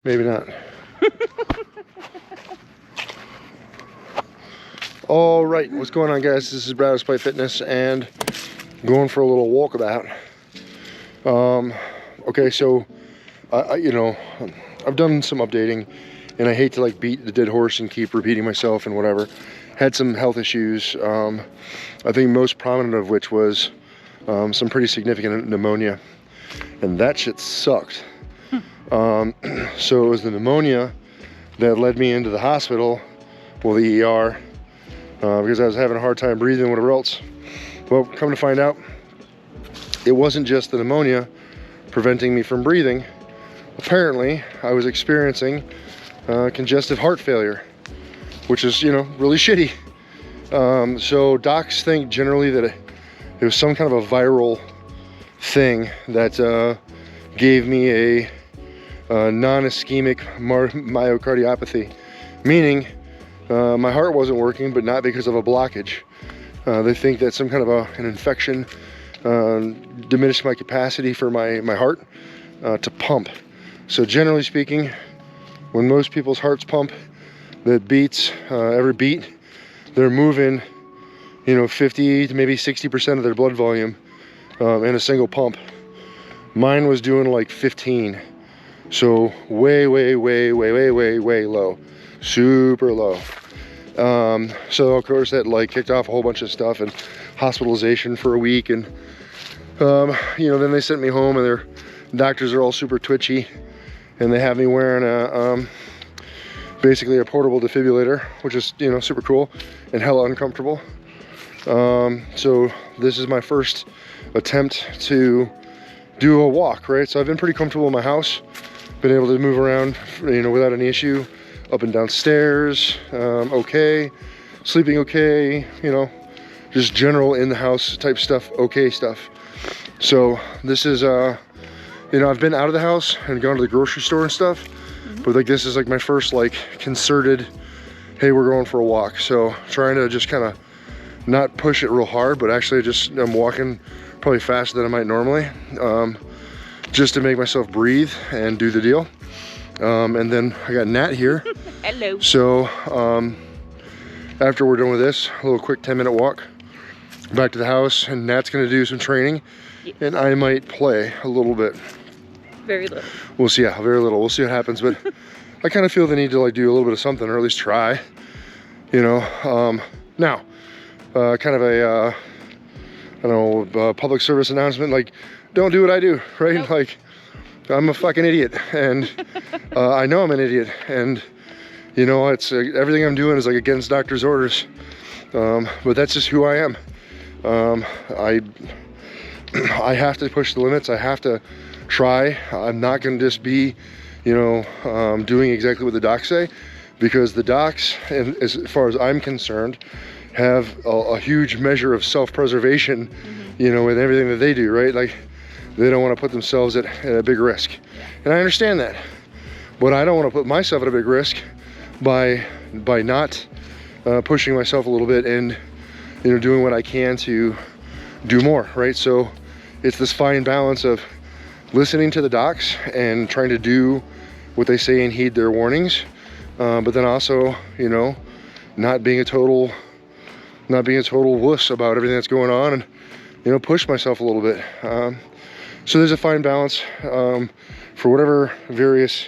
Maybe not. All right, what's going on, guys? This is Brad with Despitefitness, and going for a little walkabout. Okay, so I've done some updating, and I hate to like beat the dead horse and keep repeating myself and whatever. Had some health issues. I think most prominent of which was some pretty significant pneumonia, and that shit sucked. So it was the pneumonia that led me into the hospital, well, the ER, because I was having a hard time breathing and whatever else. Well, come to find out, it wasn't just the pneumonia preventing me from breathing. Apparently, I was experiencing congestive heart failure, which is, really shitty. So docs think generally that it was some kind of a viral thing that gave me a non-ischemic myocardiopathy, meaning my heart wasn't working, but not because of a blockage. They think that some kind of an infection diminished my capacity for my heart to pump. So generally speaking, when most people's hearts pump, that beats every beat, they're moving 50 to maybe 60% of their blood volume in a single pump. Mine was doing like 15, so way low, super low. So of course that like kicked off a whole bunch of stuff and hospitalization for a week, and then they sent me home, and their doctors are all super twitchy, and they have me wearing a basically a portable defibrillator, which is super cool and hella uncomfortable. So this is my first attempt to do a walk, right? So I've been pretty comfortable in my house, been able to move around without any issue, up and down stairs, okay, sleeping okay, just general in the house type stuff, okay stuff. So this is I've been out of the house and gone to the grocery store and stuff, but like this is like my first like concerted, hey, we're going for a walk. So trying to just kind of not push it real hard, but actually I'm walking probably faster than I might normally, just to make myself breathe and do the deal. And then I got Nat here. Hello. So after we're done with this, a little quick 10-minute walk back to the house, and Nat's gonna do some training, yes, and I might play a little bit. Very little. We'll see, yeah, very little. We'll see what happens, but I kind of feel the need to like do a little bit of something, or at least try, now, kind of a, I don't know, public service announcement, like, don't do what I do, right? Nope. Like, I'm a fucking idiot, and I know I'm an idiot, and it's everything I'm doing is like against doctor's orders, but that's just who I am. I have to push the limits. I have to try. I'm not going to just be, doing exactly what the docs say, because the docs, and as far as I'm concerned, have a huge measure of self-preservation, with everything that they do, right? Like, they don't want to put themselves at a big risk. And I understand that. But I don't want to put myself at a big risk by not pushing myself a little bit and, doing what I can to do more, right? So it's this fine balance of listening to the docs and trying to do what they say and heed their warnings. But then also, not being a total wuss about everything that's going on, and, push myself a little bit. So there's a fine balance for whatever various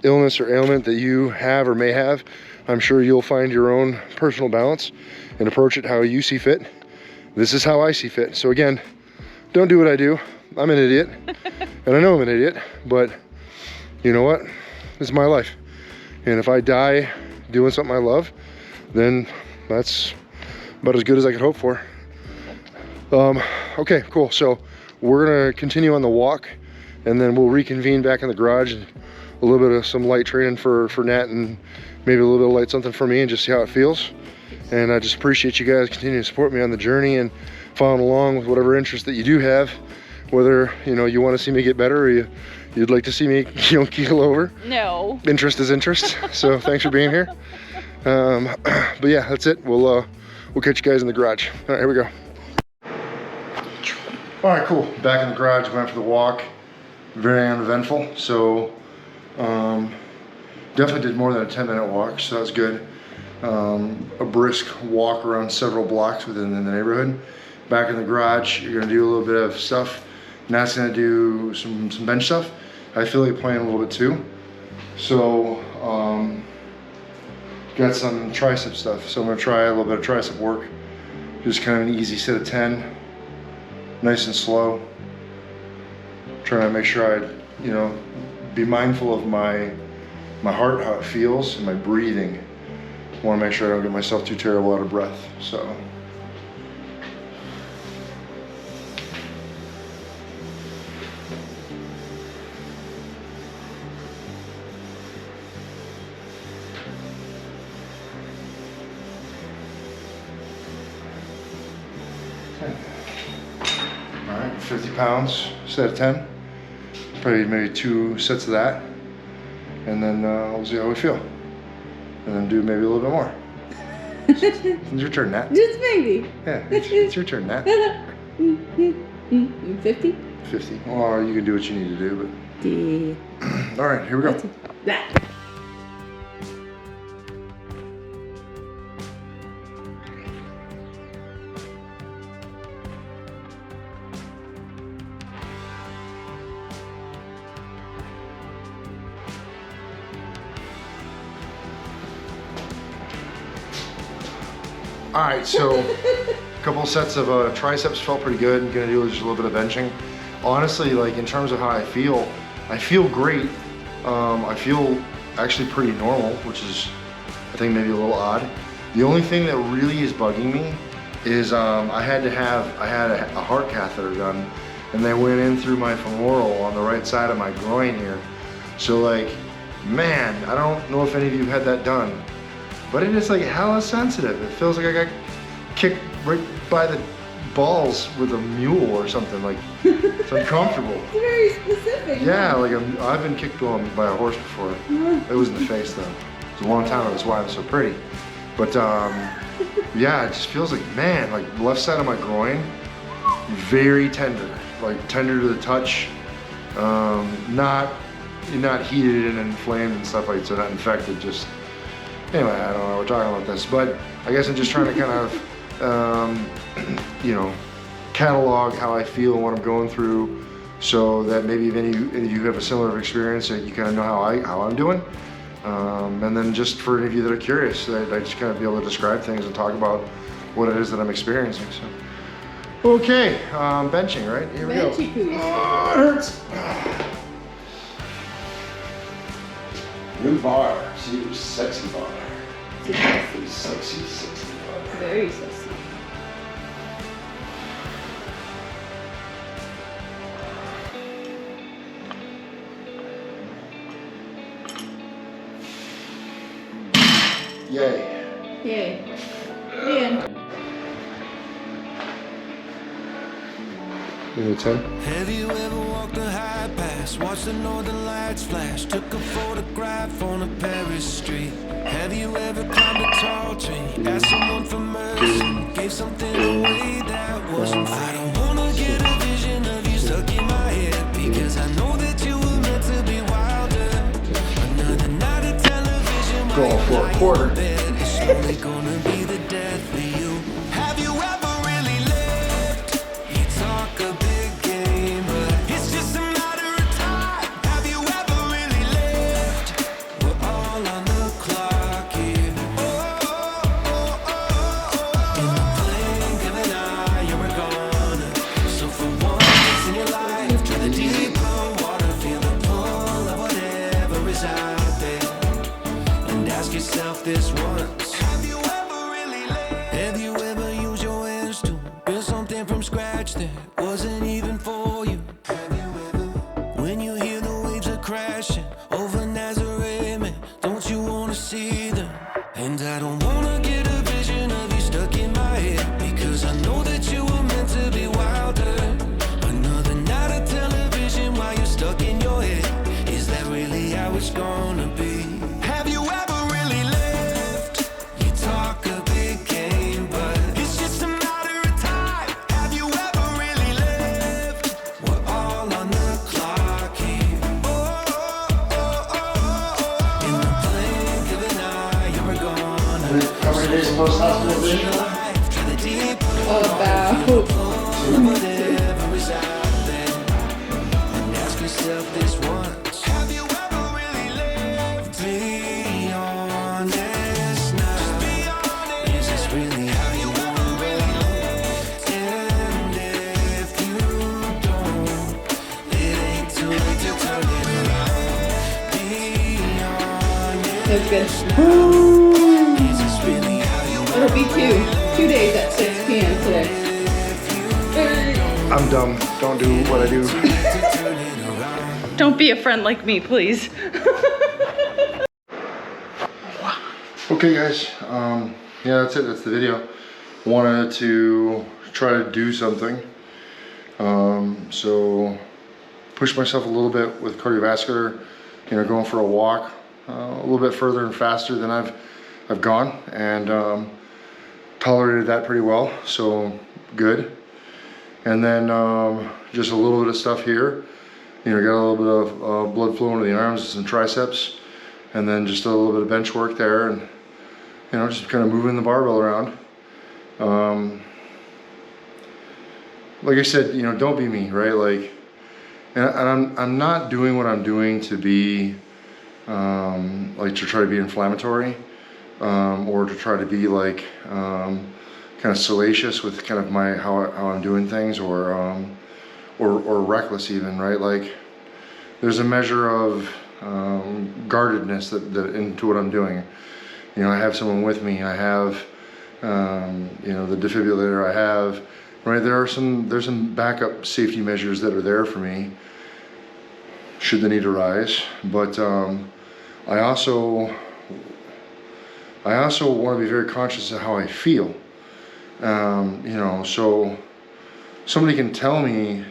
illness or ailment that you have or may have. I'm sure you'll find your own personal balance and approach it how you see fit. This is how I see fit. So again, don't do what I do. I'm an idiot, and I know I'm an idiot, but you know what? This is my life. And if I die doing something I love, then that's about as good as I could hope for. Okay, cool. So we're gonna continue on the walk, and then we'll reconvene back in the garage, and a little bit of some light training for Nat, and maybe a little bit of light something for me, and just see how it feels. And I just appreciate you guys continuing to support me on the journey and following along with whatever interest that you do have, whether you want to see me get better, or you'd like to see me keel over. No. Interest is interest. So thanks for being here. But yeah, that's it. We'll catch you guys in the garage. All right, here we go. All right, cool. Back in the garage, went for the walk. Very uneventful. So Definitely did more than a 10-minute walk, so that was good. A brisk walk around several blocks within the neighborhood. Back in the garage, you're gonna do a little bit of stuff. Nat's gonna do some bench stuff. I feel like playing a little bit too. So, got some tricep stuff. So I'm gonna try a little bit of tricep work. Just kind of an easy set of 10, nice and slow. Trying to make sure I, be mindful of my heart, how it feels, and my breathing. I want to make sure I don't get myself too terrible out of breath. So. All right, 50 pounds, set of 10. Probably maybe 2 sets of that. And then we'll see how we feel. And then do maybe a little bit more. It's your turn, Nat. Just maybe. Yeah, it's your turn, Nat. 50? 50. Well, you can do what you need to do, but. All right, here we go. All right, so a couple sets of triceps felt pretty good. I'm gonna do just a little bit of benching. Honestly, like in terms of how I feel great. I feel actually pretty normal, which is, I think, maybe a little odd. The only thing that really is bugging me is I had a heart catheter done, and they went in through my femoral on the right side of my groin here. So like, man, I don't know if any of you had that done. But it is like hella sensitive. It feels like I got kicked right by the balls with a mule or something. Like, it's uncomfortable. It's very specific. Yeah, like I've been kicked by a horse before. It was in the face though. It was a long time ago. That's why I'm so pretty. But yeah, it just feels like, man, like left side of my groin, very tender, like tender to the touch. Not heated and inflamed and stuff like that, so not infected. Just. Anyway, I don't know, we're talking about this, but I guess I'm just trying to kind of, catalog how I feel and what I'm going through, so that maybe if any of you have a similar experience, that you kind of know how I'm doing. And then just for any of you that are curious, I just kind of be able to describe things and talk about what it is that I'm experiencing. So, okay, benching, right? Here we go. Oh, it hurts. New bar. See, sexy bar. Sexy bar. Very sexy. Yay. Yay. The end. Give me a 10. Have you ever walked a high pass, watched the northern lights flash, took a photograph on a Paris street? Have you ever climbed a tall tree, asked someone for mercy, gave something away that wasn't free? I don't wanna get a vision of you stuck in my head, because I know that you were meant to be wilder. Another night of television, Going for a quarter. it's only gonna be the death of you. Have you ever really lived? You talk a big game, but it's just a matter of time. Have you ever really lived? We're all on the clock here. In the blink of an eye, you're a goner. So for once in your life, try the deep blue water, feel the pull of whatever is out there, and ask yourself this once. Have you ever really lived? Have you ever used your hands to build something from scratch that wasn't even for you? Have you ever? When you hear the waves are crashing over Nazareth, man, don't you wanna see them? And I don't wanna get a vision of you stuck in my head, because I know that you were meant to be wilder. Another night of television while you're stuck in your head. Is that really how it's gonna be? Have you ever really lived? You talk a big game, but it's just a matter of time. Have you ever really lived? We're all on the clock here. In the many days post hospitalization? About 2. whatever is out there. And ask yourself this once: have you ever really lived? Be honest now. Just be honest. Is this really how you want to be? And if you don't, it ain't too late to turn it around. Be honest. That's good. Is this really how you want It'll be 2 days at 6 p.m. today. I'm dumb. Don't do what I do. Don't be a friend like me, please. Okay, guys. Yeah, that's it. That's the video. Wanted to try to do something. So push myself a little bit with cardiovascular. You know, going for a walk a little bit further and faster than I've gone, and tolerated that pretty well. So good. And then just a little bit of stuff here. You know, got a little bit of blood flow into the arms and triceps, and then just a little bit of bench work there, and you know, just kind of moving the barbell around. Like I said, you know, don't be me, right? Like, and I'm not doing what I'm doing to be like to try to be inflammatory, or to try to be like kind of salacious with kind of my how I'm doing things, or reckless even, right? Like, there's a measure of guardedness that into what I'm doing. You know, I have someone with me. I have you know, the defibrillator. I have, right? There's some backup safety measures that are there for me should the need arise. But I also want to be very conscious of how I feel. You know, so somebody can tell me,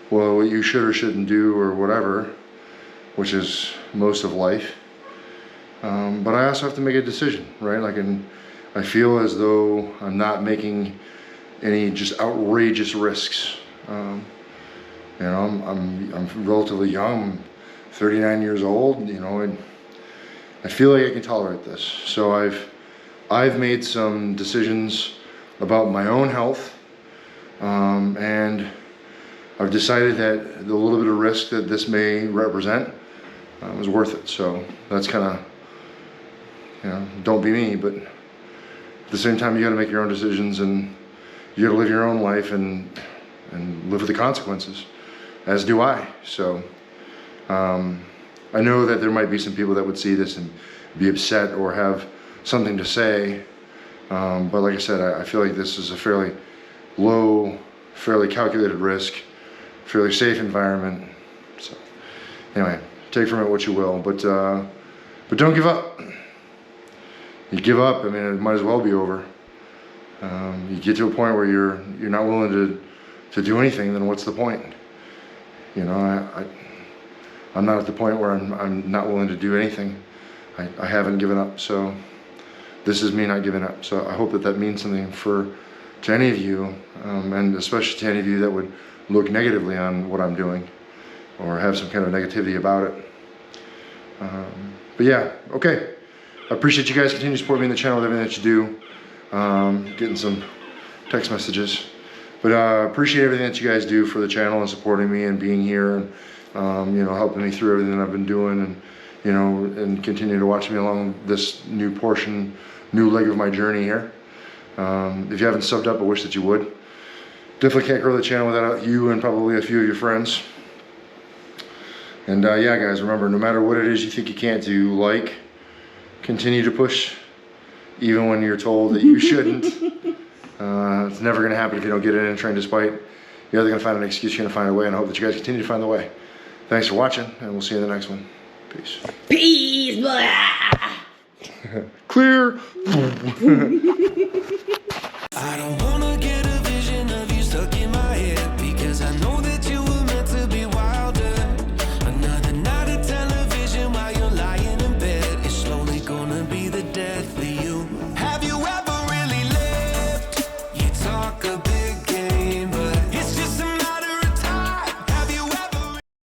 well, what you should or shouldn't do or whatever, which is most of life. But I also have to make a decision, right? Like, I feel as though I'm not making any just outrageous risks. You know, I'm relatively young. I'm 39 years old. You know, and I feel like I can tolerate this. So I've made some decisions about my own health, and I've decided that the little bit of risk that this may represent is worth it. So that's kind of, you know, don't be me, but at the same time, you got to make your own decisions, and you got to live your own life and live with the consequences, as do I. So I know that there might be some people that would see this and be upset or have something to say. But like I said, I feel like this is a fairly low, fairly calculated risk, fairly safe environment. So anyway, take from it what you will, but don't give up. You give up, I mean, it might as well be over. You get to a point where you're not willing to do anything, then what's the point? You know, I'm not at the point where I'm not willing to do anything. I haven't given up, so this is me not giving up. So I hope that means something to any of you, and especially to any of you that would look negatively on what I'm doing or have some kind of negativity about it. But yeah, okay. I appreciate you guys continue to support me in the channel with everything that you do. Getting some text messages. But appreciate everything that you guys do for the channel and supporting me and being here, and you know, helping me through everything that I've been doing, and you know, and continue to watch me along this new leg of my journey here. If you haven't subbed up, I wish that you would. Definitely can't grow the channel without you and probably a few of your friends. And yeah, guys, remember, no matter what it is you think you can't do, like, continue to push, even when you're told that you shouldn't. It's never going to happen if you don't get in and train despite. You're either going to find an excuse, you're going to find a way, and I hope that you guys continue to find the way. Thanks for watching, and we'll see you in the next one. Peace. Peace. Blah. Clear. I don't wanna get